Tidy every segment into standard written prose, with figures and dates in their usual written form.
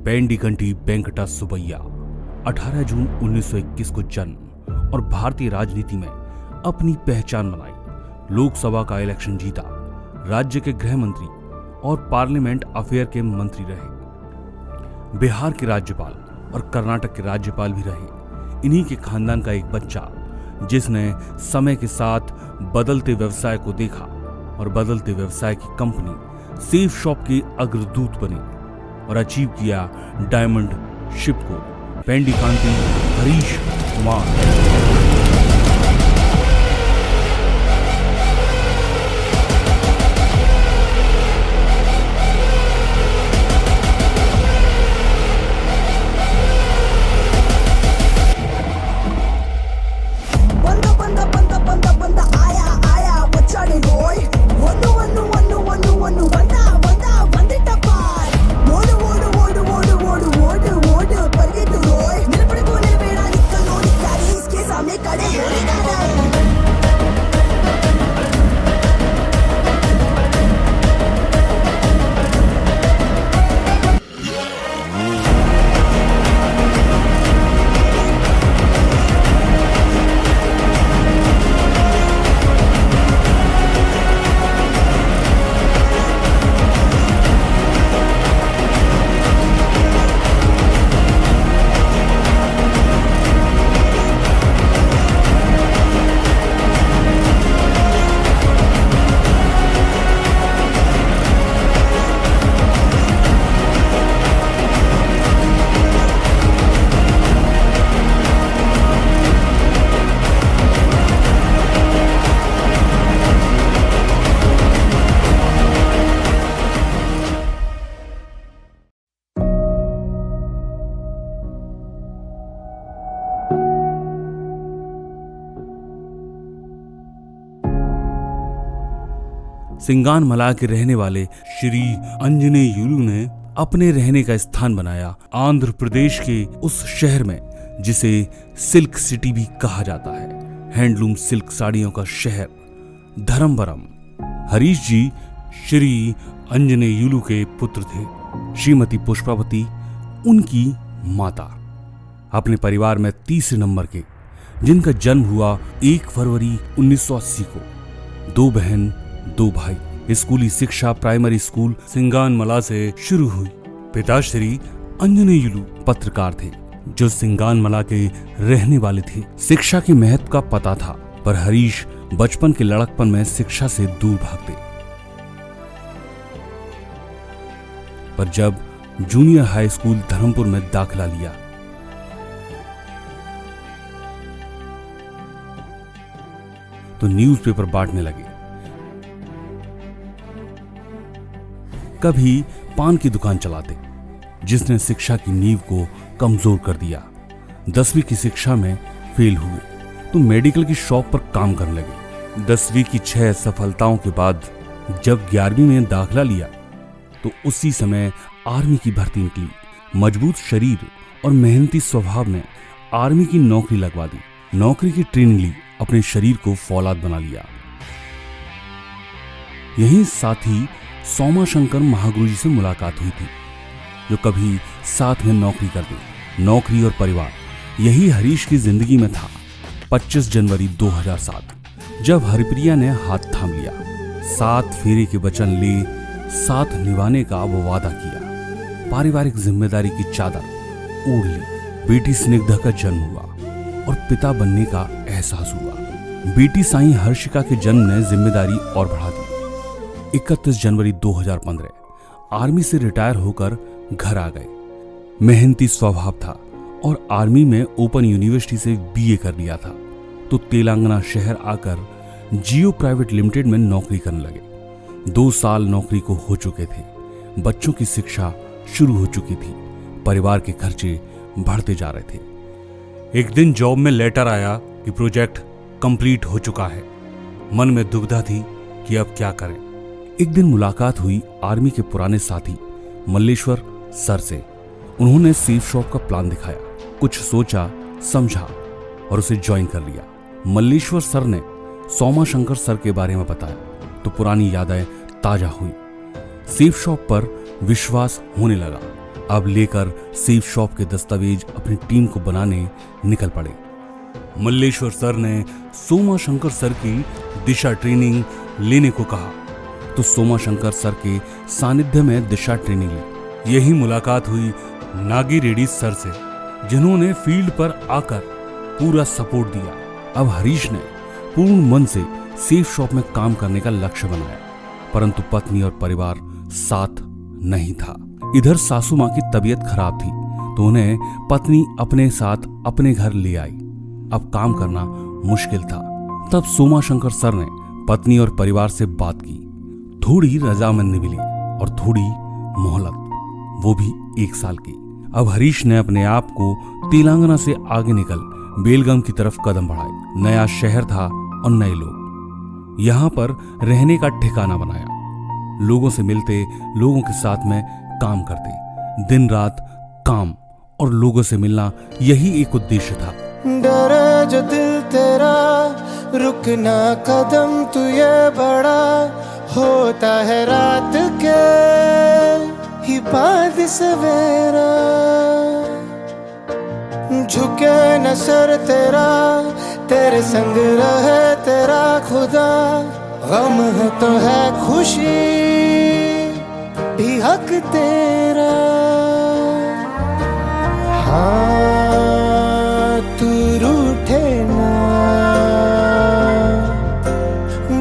पेंडिकंटी वेंकटा सुब्बैया 18 जून 1921 को जन्म और भारतीय राजनीति में अपनी पहचान बनाई। लोकसभा का इलेक्शन जीता, राज्य के गृह मंत्री और पार्लियामेंट अफेयर के मंत्री रहे, बिहार के राज्यपाल और कर्नाटक के राज्यपाल भी रहे। इन्हीं के खानदान का एक बच्चा जिसने समय के साथ बदलते व्यवसाय को देखा और बदलते व्यवसाय की कंपनी सेफ शॉप के अग्रदूत बने और अचीव किया डायमंड शिप को, पेंडिकांटी हरीश कुमार। सिंगानमला के रहने वाले श्री अंजनेय युलू ने अपने रहने का स्थान बनाया आंध्र प्रदेश के उस शहर में जिसे सिल्क सिटी भी कहा जाता है। हैंडलूम सिल्क साड़ियों का शहर धर्मवरम। हरीश जी श्री अंजनेय युलू के पुत्र थे। श्रीमती पुष्पावती उनकी माता। अपने परिवार में तीसरे नंबर के, जिनका जन्म हुआ 1 फरवरी 1980 को। 2 बहन 2 भाई। स्कूली शिक्षा प्राइमरी स्कूल सिंगानमला से शुरू हुई। पिता श्री अंजनेय युलू पत्रकार थे जो सिंगानमला के रहने वाले थे। शिक्षा के महत्व का पता था, पर हरीश बचपन के लड़कपन में शिक्षा से दूर भागते। पर जब जूनियर हाई स्कूल धर्मपुर में दाखिला लिया तो न्यूज़पेपर बांटने लगे। कभी पान की दुकान चलाते, जिसने शिक्षा की नींव को कमजोर कर दिया। 10वीं की शिक्षा में फेल हुए तो मेडिकल की शॉप पर काम करने लगे। 10वीं की 6 सफलताओं के बाद जब 11वीं में दाखिला लिया तो उसी समय आर्मी की भर्ती निकली। मजबूत शरीर और मेहनती स्वभाव ने आर्मी की नौकरी लगवा दी। नौकरी की ट्रेनिंग ली, अपने शरीर को फौलाद बना लिया। यही साथ ही सोमाशंकर महागुरु जी से मुलाकात हुई थी, जो कभी साथ में नौकरी करते। नौकरी और परिवार, यही हरीश की जिंदगी में था। 25 जनवरी 2007 जब हरिप्रिया ने हाथ थाम लिया, 7 फेरे के वचन ले साथ निभाने का वो वादा किया। पारिवारिक जिम्मेदारी की चादर ओढ़ ली। बेटी स्निग्धा का जन्म हुआ और पिता बनने का एहसास हुआ। बेटी साईं हर्षिका के जन्म ने जिम्मेदारी और बढ़ा दी। 31 जनवरी 2015 आर्मी से रिटायर होकर घर आ गए। मेहनती स्वभाव था और आर्मी में ओपन यूनिवर्सिटी से बीए कर लिया था तो तेलंगाना शहर आकर जियो प्राइवेट लिमिटेड में नौकरी करने लगे। 2 साल नौकरी को हो चुके थे। बच्चों की शिक्षा शुरू हो चुकी थी। परिवार के खर्चे बढ़ते जा रहे थे। एक दिन जॉब में लेटर आया कि प्रोजेक्ट कंप्लीट हो चुका है। मन में दुविधा थी कि अब क्या करें। एक दिन मुलाकात हुई आर्मी के पुराने साथी मल्लेश्वर सर से। उन्होंने सेफ शॉप का प्लान दिखाया। कुछ सोचा समझा और उसे ज्वाइन कर लिया। मल्लेश्वर सर ने सोमाशंकर सर के बारे में बताया तो पुरानी यादें ताजा हुई। सेफ शॉप पर विश्वास होने लगा। अब लेकर सेफ शॉप के दस्तावेज अपनी टीम को बनाने निकल पड़े। मल्लेश्वर सर ने सोमा शंकर सर की दिशा ट्रेनिंग लेने को कहा तो सोमा शंकर सर के सानिध्य में दिशा ट्रेनिंग ली। यही मुलाकात हुई नागी रेड्डी सर से, जिन्होंने फील्ड पर आकर पूरा सपोर्ट दिया। अब हरीश ने पूर्ण मन से सेफ शॉप में काम करने का लक्ष्य बनाया, परंतु पत्नी और परिवार साथ नहीं था। इधर सासू मां की तबीयत खराब थी तो उन्हें पत्नी अपने साथ अपने घर ले आई। अब काम करना मुश्किल था। तब सोमा शंकर सर ने पत्नी और परिवार से बात की। थोड़ी रजामंदी मिली और थोड़ी मोहलत, वो भी 1 साल की। अब हरीश ने अपने आप को तेलंगाना से आगे निकल बेलगाम की तरफ कदम बढ़ाए। नया शहर था और नए लोग। यहाँ पर रहने का ठिकाना बनाया। लोगों से मिलते, लोगों के साथ में काम करते। दिन रात काम और लोगों से मिलना, यही एक उद्देश्य था। डरे जो दिल तेरा, रुकना कदम तू ये बड़ा, होता है रात के ही बाद सवेरा। झुके न सर तेरा, तेरे संग रहे तेरा खुदा। गम है तो है खुशी भी हक तेरा। हाँ तू रूठे ना,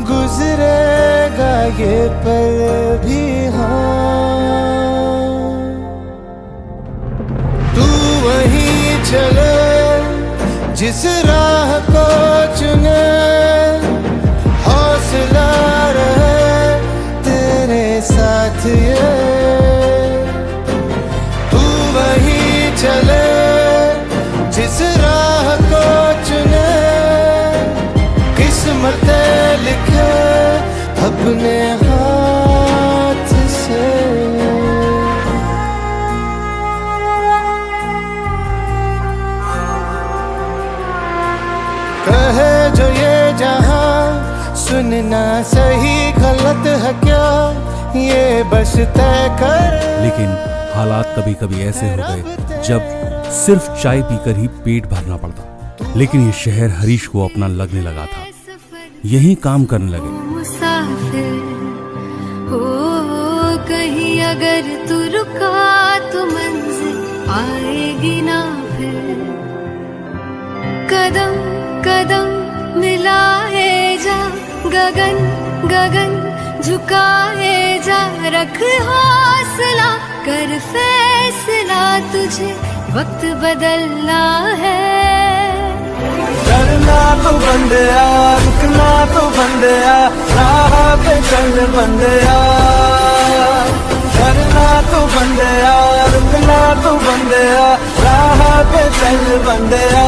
गुजरेगा ये पल भी। हाँ तू वहीं चले जिस राह को चुने, हौसला रहे तेरे साथ ये। तू वहीं चले जिस राह को चुने, किस्मत लिखे अपने हाथ से। कहे जो ये जहां, सुनना सही गलत है क्या, ये बस तय कर। लेकिन हालात कभी कभी ऐसे हो गए जब सिर्फ चाय पीकर ही पेट भरना पड़ता। लेकिन ये शहर हरीश को अपना लगने लगा था। यहीं काम करने लगे। मुसाफिर हो कहीं अगर तू रुका तो मंजिल आएगी ना फिर। कदम कदम मिलाए जा, गगन गगन झुकाए जा। रख हौसला, कर फैसला, तुझे वक्त बदलना है। डरना तो बंदिया, रुकना तो बंदिया, राह पे चल बंदिया। डरना तो बंदिया, रुकना तो बंदिया, राह पे चल बंदिया।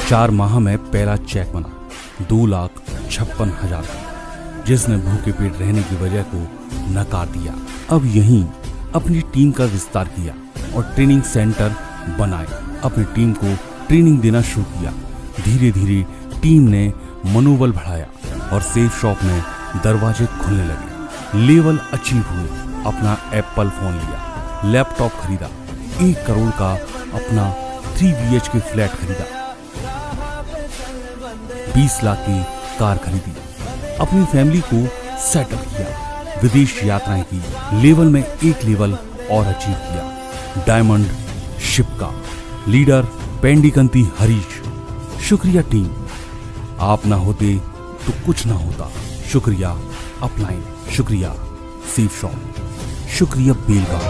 चार माह में पहला चेक बना 2,56,000 का, जिसने भूखे पेट रहने की वजह को नकार दिया। अब यहीं अपनी टीम का विस्तार किया और ट्रेनिंग सेंटर बनाए। अपनी टीम को ट्रेनिंग देना शुरू किया। धीरे धीरे टीम ने मनोबल बढ़ाया और सेफ शॉप में दरवाजे खुलने लगे। लेवल अचीव हुए। अपना एप्पल फोन लिया, लैपटॉप खरीदा, 1 करोड़ का अपना 3 BHK फ्लैट खरीदा, 20 लाख की कार खरीदी, अपनी फैमिली को सेटल किया, विदेश यात्राएं की, लेवल में 1 लेवल और अचीव किया। डायमंड शिप का लीडर पेंडिकंती हरीश। शुक्रिया टीम, आप ना होते तो कुछ ना होता। शुक्रिया अपलाइन, शुक्रिया सेफ शॉप, शुक्रिया बेलगाम।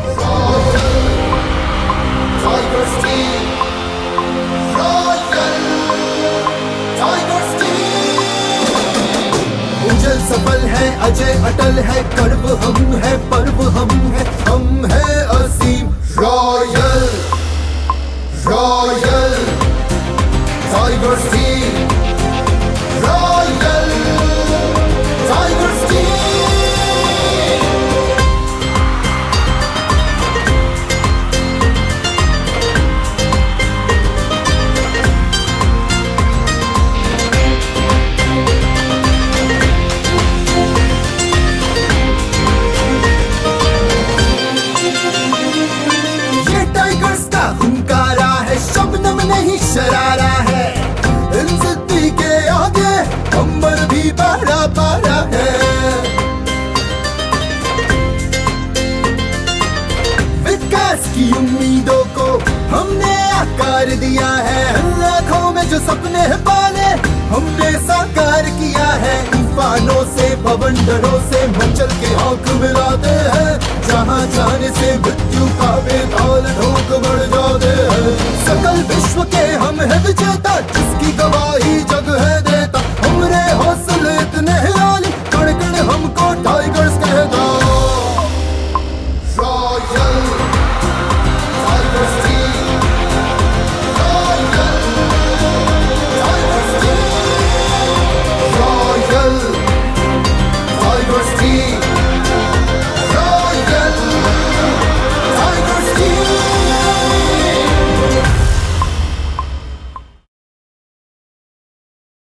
उजल सफल है, अजय अटल है, कर्व हम है, पर्व हम है असीम। Royal royal tigers team, royal tigers team. सपने पाले हमने साकार किया है, तूफानों से बवंडरों से मचल के आंख मिलाते हैं, जहां जाने से मृत्यु का बेताल ढोक बढ़ जाते हैं। सकल विश्व के हम है विजेता, जिसकी गवाह